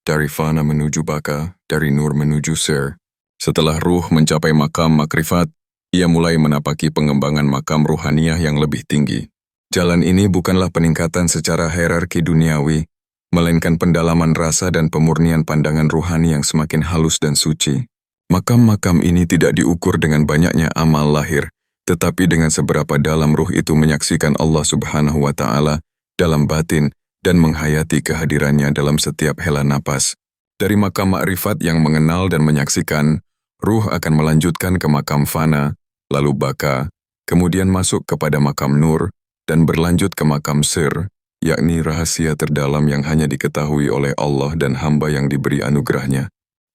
dari fana menuju baka, dari nur menuju sir. Setelah ruh mencapai makam makrifat, ia mulai menapaki pengembangan makam ruhaniyah yang lebih tinggi. Jalan ini bukanlah peningkatan secara hierarki duniawi, melainkan pendalaman rasa dan pemurnian pandangan ruhani yang semakin halus dan suci. Makam-makam ini tidak diukur dengan banyaknya amal lahir, tetapi dengan seberapa dalam ruh itu menyaksikan Allah Subhanahu wa Ta'ala dalam batin dan menghayati kehadirannya dalam setiap hela napas. Dari makam makrifat yang mengenal dan menyaksikan, ruh akan melanjutkan ke makam fana, lalu baka, kemudian masuk kepada makam nur, dan berlanjut ke makam sir, yakni rahasia terdalam yang hanya diketahui oleh Allah dan hamba yang diberi anugerahnya.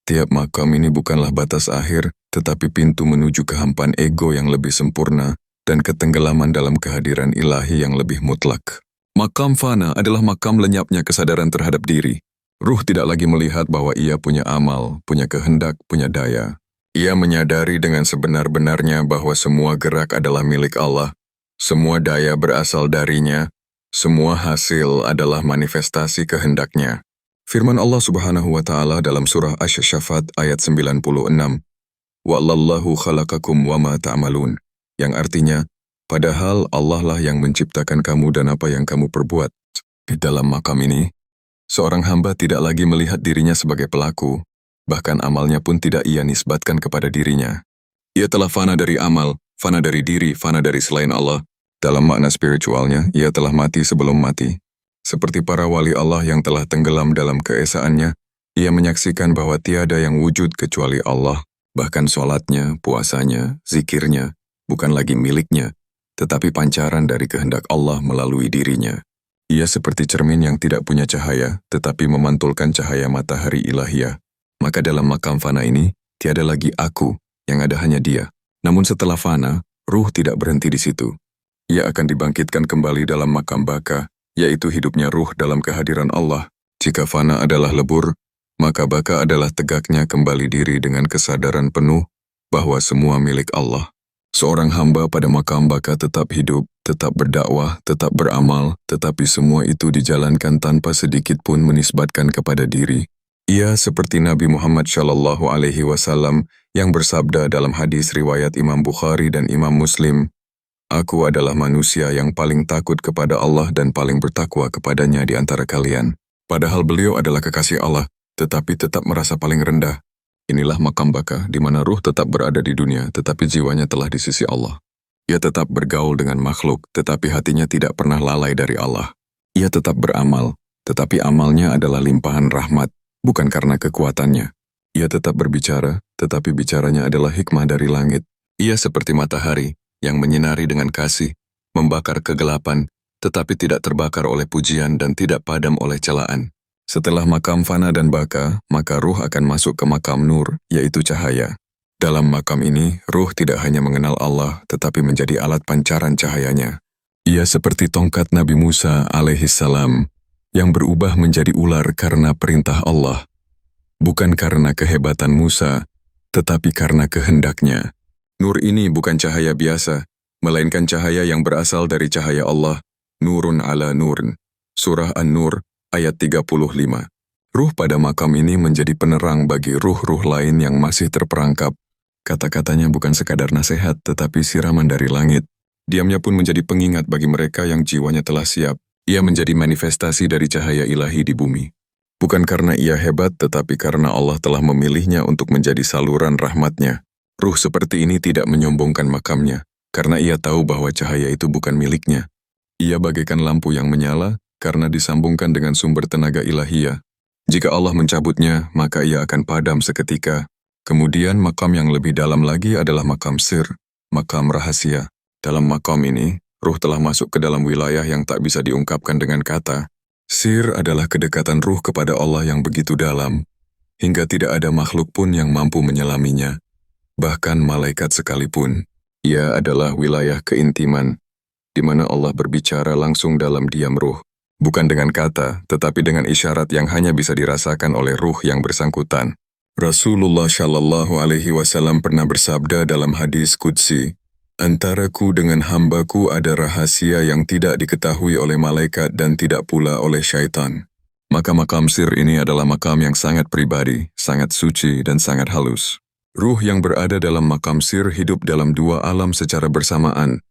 Tiap makam ini bukanlah batas akhir, tetapi pintu menuju kehampaan ego yang lebih sempurna dan ketenggelaman dalam kehadiran ilahi yang lebih mutlak. Makam fana adalah makam lenyapnya kesadaran terhadap diri. Ruh tidak lagi melihat bahwa ia punya amal, punya kehendak, punya daya. Ia menyadari dengan sebenar-benarnya bahwa semua gerak adalah milik Allah, semua daya berasal darinya, semua hasil adalah manifestasi kehendaknya. Firman Allah Subhanahu wa Ta'ala dalam surah Asy-Syaffat ayat 96, "Wallahu khalaqakum wama ta'malun," yang artinya, padahal Allah lah yang menciptakan kamu dan apa yang kamu perbuat. Di dalam makam ini, seorang hamba tidak lagi melihat dirinya sebagai pelaku, bahkan amalnya pun tidak ia nisbatkan kepada dirinya. Ia telah fana dari amal, fana dari diri, fana dari selain Allah. Dalam makna spiritualnya, ia telah mati sebelum mati. Seperti para wali Allah yang telah tenggelam dalam keesaannya, ia menyaksikan bahwa tiada yang wujud kecuali Allah, bahkan sholatnya, puasanya, zikirnya, bukan lagi miliknya, tetapi pancaran dari kehendak Allah melalui dirinya. Ia seperti cermin yang tidak punya cahaya, tetapi memantulkan cahaya matahari ilahiyah. Maka dalam makam fana ini, tiada lagi aku, yang ada hanya dia. Namun setelah fana, ruh tidak berhenti di situ. Ia akan dibangkitkan kembali dalam makam baka, yaitu hidupnya ruh dalam kehadiran Allah. Jika fana adalah lebur, maka baka adalah tegaknya kembali diri dengan kesadaran penuh bahwa semua milik Allah. Seorang hamba pada makam baka tetap hidup, tetap berdakwah, tetap beramal, tetapi semua itu dijalankan tanpa sedikit pun menisbatkan kepada diri. Ia seperti Nabi Muhammad SAW yang bersabda dalam hadis riwayat Imam Bukhari dan Imam Muslim, "Aku adalah manusia yang paling takut kepada Allah dan paling bertakwa kepadanya di antara kalian." Padahal beliau adalah kekasih Allah, tetapi tetap merasa paling rendah. Inilah makam baka, di mana ruh tetap berada di dunia, tetapi jiwanya telah di sisi Allah. Ia tetap bergaul dengan makhluk, tetapi hatinya tidak pernah lalai dari Allah. Ia tetap beramal, tetapi amalnya adalah limpahan rahmat, bukan karena kekuatannya. Ia tetap berbicara, tetapi bicaranya adalah hikmah dari langit. Ia seperti matahari, yang menyinari dengan kasih, membakar kegelapan, tetapi tidak terbakar oleh pujian dan tidak padam oleh celaan. Setelah makam fana dan baka, maka ruh akan masuk ke makam nur, yaitu cahaya. Dalam makam ini, ruh tidak hanya mengenal Allah, tetapi menjadi alat pancaran cahayanya. Ia seperti tongkat Nabi Musa alaihissalam, yang berubah menjadi ular karena perintah Allah. Bukan karena kehebatan Musa, tetapi karena kehendaknya. Nur ini bukan cahaya biasa, melainkan cahaya yang berasal dari cahaya Allah, nurun ala nurun. Surah An-Nur, ayat 35. Ruh pada makam ini menjadi penerang bagi ruh-ruh lain yang masih terperangkap. Kata-katanya bukan sekadar nasihat, tetapi siraman dari langit. Diamnya pun menjadi pengingat bagi mereka yang jiwanya telah siap. Ia menjadi manifestasi dari cahaya ilahi di bumi. Bukan karena ia hebat, tetapi karena Allah telah memilihnya untuk menjadi saluran rahmatnya. Ruh seperti ini tidak menyombongkan makamnya, karena ia tahu bahwa cahaya itu bukan miliknya. Ia bagaikan lampu yang menyala, karena disambungkan dengan sumber tenaga ilahiyah. Jika Allah mencabutnya, maka ia akan padam seketika. Kemudian makam yang lebih dalam lagi adalah makam sir, makam rahasia. Dalam makam ini, ruh telah masuk ke dalam wilayah yang tak bisa diungkapkan dengan kata. Sir adalah kedekatan ruh kepada Allah yang begitu dalam, hingga tidak ada makhluk pun yang mampu menyelaminya. Bahkan malaikat sekalipun. Ia adalah wilayah keintiman, di mana Allah berbicara langsung dalam diam ruh. Bukan dengan kata, tetapi dengan isyarat yang hanya bisa dirasakan oleh ruh yang bersangkutan. Rasulullah Shallallahu Alaihi Wasallam pernah bersabda dalam hadis qudsi, "Antaraku dengan hambaku ada rahasia yang tidak diketahui oleh malaikat dan tidak pula oleh syaitan. Maka makam sir ini adalah makam yang sangat pribadi, sangat suci, dan sangat halus. Ruh yang berada dalam makam sir hidup dalam dua alam secara bersamaan.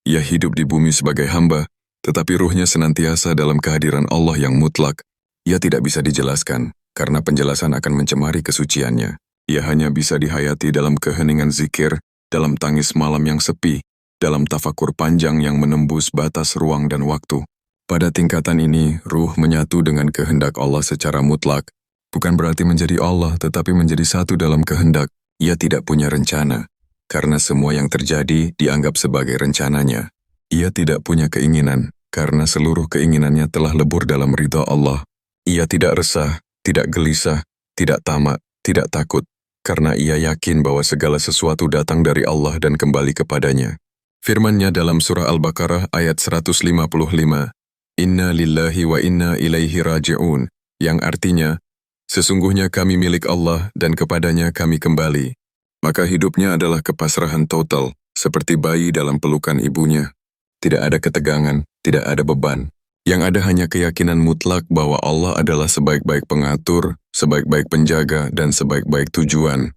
Ia hidup di bumi sebagai hamba, tetapi ruhnya senantiasa dalam kehadiran Allah yang mutlak. Ia tidak bisa dijelaskan, karena penjelasan akan mencemari kesuciannya. Ia hanya bisa dihayati dalam keheningan zikir, dalam tangis malam yang sepi, dalam tafakur panjang yang menembus batas ruang dan waktu. Pada tingkatan ini, ruh menyatu dengan kehendak Allah secara mutlak. Bukan berarti menjadi Allah, tetapi menjadi satu dalam kehendak. Ia tidak punya rencana, karena semua yang terjadi dianggap sebagai rencananya. Ia tidak punya keinginan, karena seluruh keinginannya telah lebur dalam ridha Allah. Ia tidak resah, tidak gelisah, tidak tamak, tidak takut, karena ia yakin bahwa segala sesuatu datang dari Allah dan kembali kepadanya. Firman-Nya dalam surah Al-Baqarah ayat 155, Inna lillahi wa inna ilaihi raji'un, yang artinya, sesungguhnya kami milik Allah dan kepadanya kami kembali. Maka hidupnya adalah kepasrahan total, seperti bayi dalam pelukan ibunya. Tidak ada ketegangan, tidak ada beban. Yang ada hanya keyakinan mutlak bahwa Allah adalah sebaik-baik pengatur, sebaik-baik penjaga, dan sebaik-baik tujuan.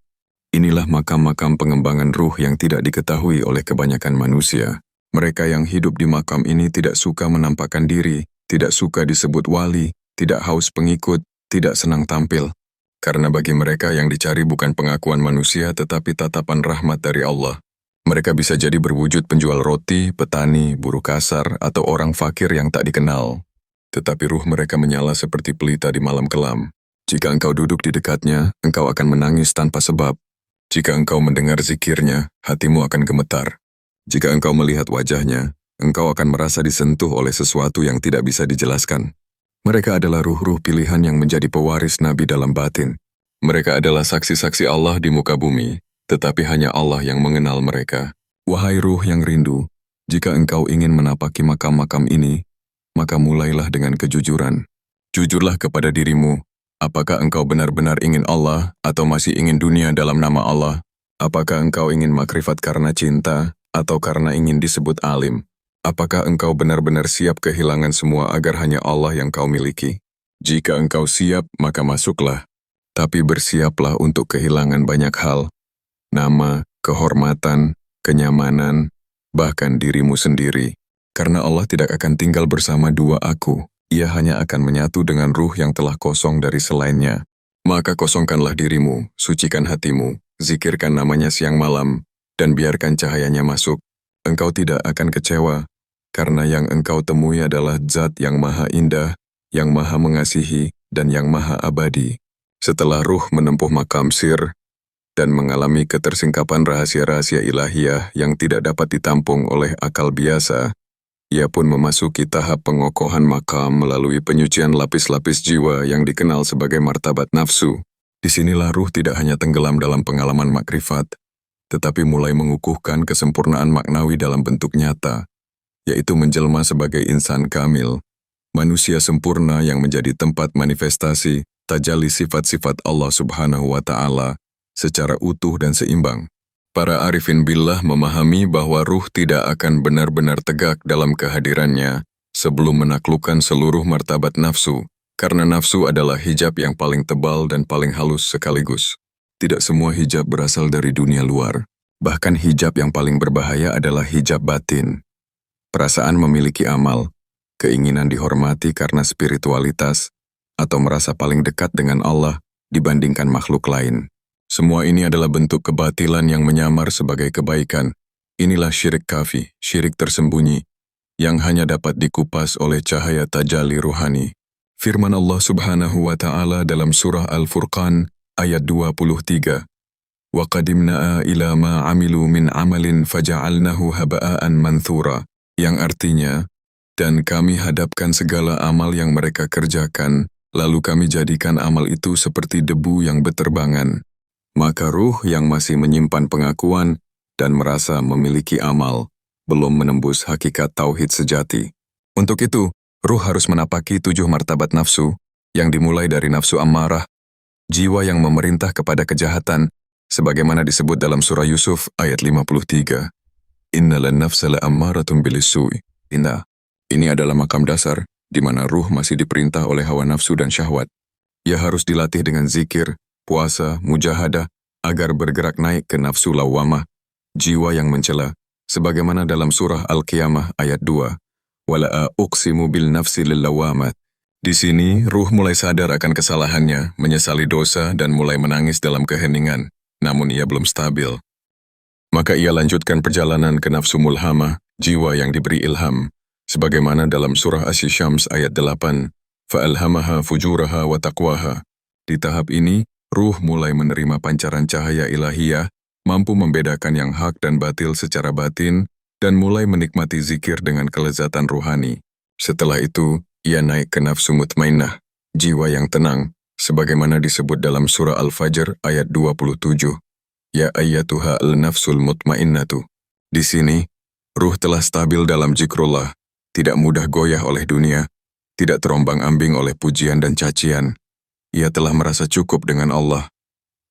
Inilah makam-makam pengembangan ruh yang tidak diketahui oleh kebanyakan manusia. Mereka yang hidup di makam ini tidak suka menampakkan diri, tidak suka disebut wali, tidak haus pengikut, tidak senang tampil. Karena bagi mereka yang dicari bukan pengakuan manusia tetapi tatapan rahmat dari Allah. Mereka bisa jadi berwujud penjual roti, petani, buruh kasar, atau orang fakir yang tak dikenal. Tetapi ruh mereka menyala seperti pelita di malam kelam. Jika engkau duduk di dekatnya, engkau akan menangis tanpa sebab. Jika engkau mendengar zikirnya, hatimu akan gemetar. Jika engkau melihat wajahnya, engkau akan merasa disentuh oleh sesuatu yang tidak bisa dijelaskan. Mereka adalah ruh-ruh pilihan yang menjadi pewaris Nabi dalam batin. Mereka adalah saksi-saksi Allah di muka bumi, tetapi hanya Allah yang mengenal mereka. Wahai ruh yang rindu, jika engkau ingin menapaki makam-makam ini, maka mulailah dengan kejujuran. Jujurlah kepada dirimu, apakah engkau benar-benar ingin Allah atau masih ingin dunia dalam nama Allah? Apakah engkau ingin makrifat karena cinta atau karena ingin disebut alim? Apakah engkau benar-benar siap kehilangan semua agar hanya Allah yang kau miliki? Jika engkau siap, maka masuklah. Tapi bersiaplah untuk kehilangan banyak hal. Nama, kehormatan, kenyamanan, bahkan dirimu sendiri. Karena Allah tidak akan tinggal bersama dua aku. Ia hanya akan menyatu dengan ruh yang telah kosong dari selainnya. Maka kosongkanlah dirimu, sucikan hatimu, zikirkan namanya siang malam, dan biarkan cahayanya masuk. Engkau tidak akan kecewa, karena yang engkau temui adalah Zat yang maha indah, yang maha mengasihi, dan yang maha abadi. Setelah ruh menempuh makam sir, dan mengalami ketersingkapan rahasia-rahasia ilahiyah yang tidak dapat ditampung oleh akal biasa, ia pun memasuki tahap pengokohan makam melalui penyucian lapis-lapis jiwa yang dikenal sebagai martabat nafsu. Disinilah ruh tidak hanya tenggelam dalam pengalaman makrifat, tetapi mulai mengukuhkan kesempurnaan maknawi dalam bentuk nyata, yaitu menjelma sebagai insan kamil, manusia sempurna yang menjadi tempat manifestasi tajalli sifat-sifat Allah Subhanahu wa Ta'ala secara utuh dan seimbang. Para arifin billah memahami bahwa ruh tidak akan benar-benar tegak dalam kehadirannya sebelum menaklukkan seluruh martabat nafsu, karena nafsu adalah hijab yang paling tebal dan paling halus sekaligus. Tidak semua hijab berasal dari dunia luar. Bahkan hijab yang paling berbahaya adalah hijab batin. Perasaan memiliki amal, keinginan dihormati karena spiritualitas, atau merasa paling dekat dengan Allah dibandingkan makhluk lain. Semua ini adalah bentuk kebatilan yang menyamar sebagai kebaikan. Inilah syirik kafi, syirik tersembunyi, yang hanya dapat dikupas oleh cahaya tajalli ruhani. Firman Allah Subhanahu wa Ta'ala dalam surah Al-Furqan ayat 23. Wa qadimna ila ma amilu min amalin faja'alnahu haba'an manthura, yang artinya, dan kami hadapkan segala amal yang mereka kerjakan, lalu kami jadikan amal itu seperti debu yang beterbangan. Maka ruh yang masih menyimpan pengakuan dan merasa memiliki amal belum menembus hakikat tauhid sejati. Untuk itu, ruh harus menapaki 7 martabat nafsu yang dimulai dari nafsu ammarah, jiwa yang memerintah kepada kejahatan, sebagaimana disebut dalam surah Yusuf ayat 53. Innalan nafsa la'ammaratun bilis-su'i. Ini adalah makam dasar di mana ruh masih diperintah oleh hawa nafsu dan syahwat. Ia harus dilatih dengan zikir, puasa, mujahadah, agar bergerak naik ke nafsu lawamah, jiwa yang mencela, sebagaimana dalam surah Al-Qiyamah ayat 2. Wala uqsimu bil nafsi lillawamah. Di sini, ruh mulai sadar akan kesalahannya, menyesali dosa, dan mulai menangis dalam keheningan, namun ia belum stabil. Maka ia lanjutkan perjalanan ke nafsu mulhamah, jiwa yang diberi ilham, sebagaimana dalam surah Asy-Syams ayat 8, fa'alhamaha fujuraha wa taqwaha. Di tahap ini, ruh mulai menerima pancaran cahaya ilahiyah, mampu membedakan yang hak dan batil secara batin, dan mulai menikmati zikir dengan kelezatan ruhani. Setelah itu, ia naik ke nafsu mutmainnah, jiwa yang tenang, sebagaimana disebut dalam surah Al-Fajr ayat 27. Ya ayyatuha al-nafsul mutmainnatu. Di sini, ruh telah stabil dalam zikrullah, tidak mudah goyah oleh dunia, tidak terombang-ambing oleh pujian dan cacian. Ia telah merasa cukup dengan Allah.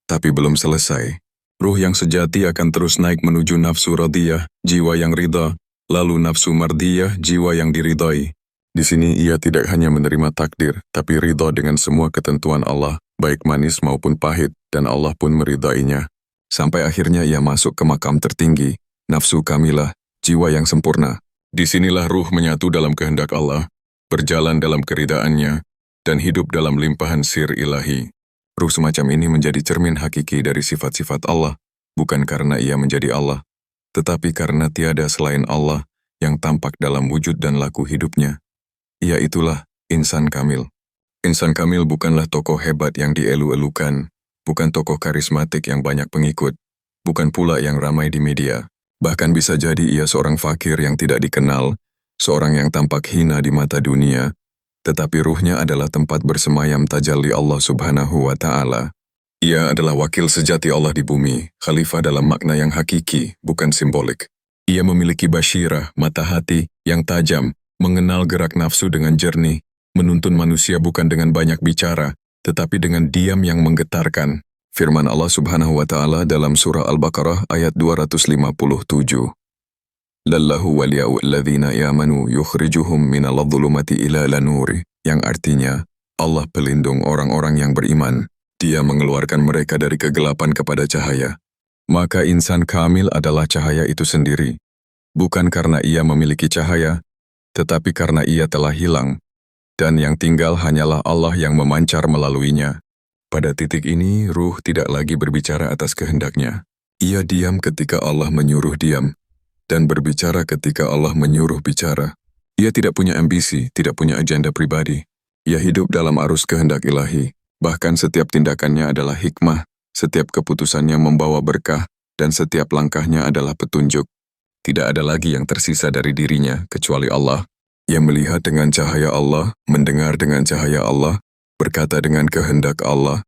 Tapi belum selesai. Ruh yang sejati akan terus naik menuju nafsu radiyah, jiwa yang ridha, lalu nafsu mardiyah, jiwa yang diridhai. Di sini ia tidak hanya menerima takdir, tapi ridha dengan semua ketentuan Allah, baik manis maupun pahit, dan Allah pun meridainya. Sampai akhirnya ia masuk ke makam tertinggi, nafsu kamilah, jiwa yang sempurna. Disinilah ruh menyatu dalam kehendak Allah, berjalan dalam keridaannya, dan hidup dalam limpahan sir ilahi. Ruh semacam ini menjadi cermin hakiki dari sifat-sifat Allah, bukan karena ia menjadi Allah, tetapi karena tiada selain Allah yang tampak dalam wujud dan laku hidupnya. Ia itulah insan kamil. Insan kamil bukanlah tokoh hebat yang dielu-elukan, bukan tokoh karismatik yang banyak pengikut, bukan pula yang ramai di media. Bahkan bisa jadi ia seorang fakir yang tidak dikenal, seorang yang tampak hina di mata dunia, tetapi ruhnya adalah tempat bersemayam tajalli Allah Subhanahu wa Ta'ala. Ia adalah wakil sejati Allah di bumi, khalifah dalam makna yang hakiki, bukan simbolik. Ia memiliki basyirah, mata hati, yang tajam, mengenal gerak nafsu dengan jernih, menuntun manusia bukan dengan banyak bicara, tetapi dengan diam yang menggetarkan. Firman Allah Subhanahu wa Ta'ala dalam surah Al-Baqarah ayat 257. Lallahu waliya'u alladhina yamanu yukhrijuhum minal dhulumati ila lanuri, yang artinya, Allah pelindung orang-orang yang beriman. Dia mengeluarkan mereka dari kegelapan kepada cahaya. Maka insan kamil adalah cahaya itu sendiri. Bukan karena ia memiliki cahaya, tetapi karena ia telah hilang, dan yang tinggal hanyalah Allah yang memancar melaluinya. Pada titik ini, ruh tidak lagi berbicara atas kehendaknya. Ia diam ketika Allah menyuruh diam, dan berbicara ketika Allah menyuruh bicara. Ia tidak punya ambisi, tidak punya agenda pribadi. Ia hidup dalam arus kehendak ilahi. Bahkan setiap tindakannya adalah hikmah, setiap keputusannya membawa berkah, dan setiap langkahnya adalah petunjuk. Tidak ada lagi yang tersisa dari dirinya, kecuali Allah. Ia melihat dengan cahaya Allah, mendengar dengan cahaya Allah, berkata dengan kehendak Allah,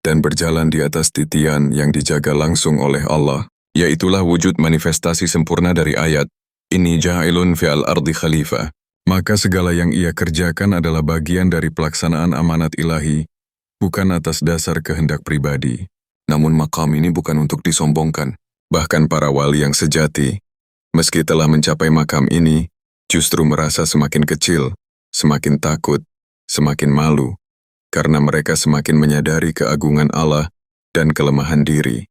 dan berjalan di atas titian yang dijaga langsung oleh Allah. Yaitulah wujud manifestasi sempurna dari ayat, Inni ja'ilun fi'al ardi khalifah. Maka segala yang ia kerjakan adalah bagian dari pelaksanaan amanat ilahi, bukan atas dasar kehendak pribadi. Namun maqam ini bukan untuk disombongkan. Bahkan para wali yang sejati, meski telah mencapai makam ini, justru merasa semakin kecil, semakin takut, semakin malu, karena mereka semakin menyadari keagungan Allah dan kelemahan diri.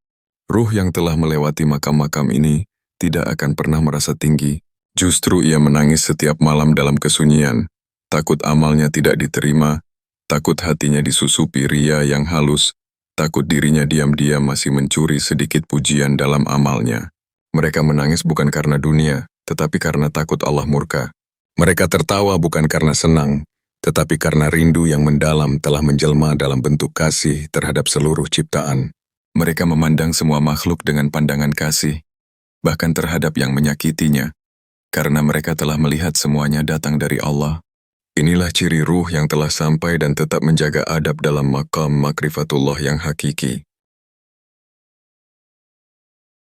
Ruh yang telah melewati makam-makam ini tidak akan pernah merasa tinggi. Justru ia menangis setiap malam dalam kesunyian, takut amalnya tidak diterima, takut hatinya disusupi ria yang halus, takut dirinya diam-diam masih mencuri sedikit pujian dalam amalnya. Mereka menangis bukan karena dunia, tetapi karena takut Allah murka. Mereka tertawa bukan karena senang, tetapi karena rindu yang mendalam telah menjelma dalam bentuk kasih terhadap seluruh ciptaan. Mereka memandang semua makhluk dengan pandangan kasih, bahkan terhadap yang menyakitinya, karena mereka telah melihat semuanya datang dari Allah. Inilah ciri ruh yang telah sampai dan tetap menjaga adab dalam maqam makrifatullah yang hakiki.